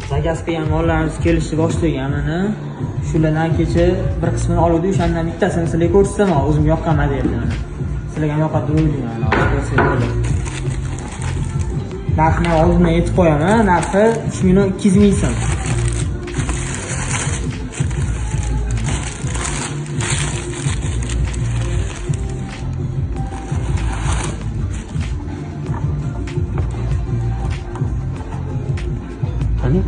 Zakas qilgan mollarimiz kelishni boshlagan mana. Shulardan kecha bir qismini oluvdi, o'shandan bittasini sizlarga ko'rsataman, o'zimga yoqqan modelni mana. Sizlarga ham yoqadi deb o'ylayman, hozir. Narxini oldindan aytib qo'yaman, narxi 3.200 ming so'm. Qani?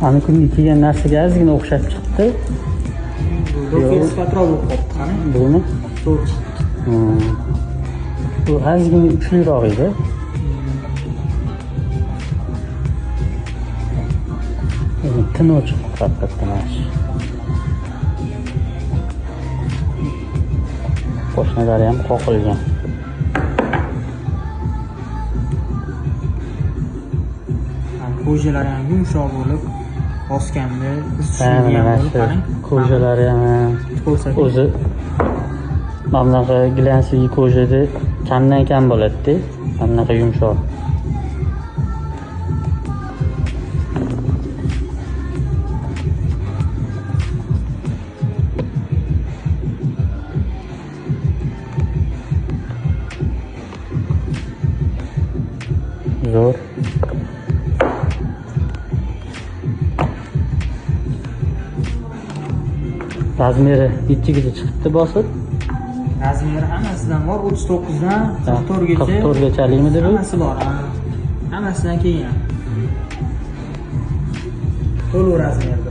Ana kungi kiygan narsaga ozgina o'xshab chiqdi. Roket sifatroq bo'lib qolibdi, qani? Buni? To'rt. Bu ozgina kuchliroq edi. Tini chiqib qolibdi mana. Qo'shnilari ham qoqilgan. Ko'jalari ham yumshoq bo'lib, bosganda tushungan bo'lib qarang. Ko'jalari ham o'zi mana bunaqa glansli ko'jada kamdan kam bo'ladi-da, mana bunaqa yumshoq. Zo'r. Razmeri nechigacha chiqibdi bosib? Razmeri hammasidan bor, 39 dan 44 gacha. 44 gachalikmidi bu? Hammasi bor. Hammasidan kelgan. To'liq razmer.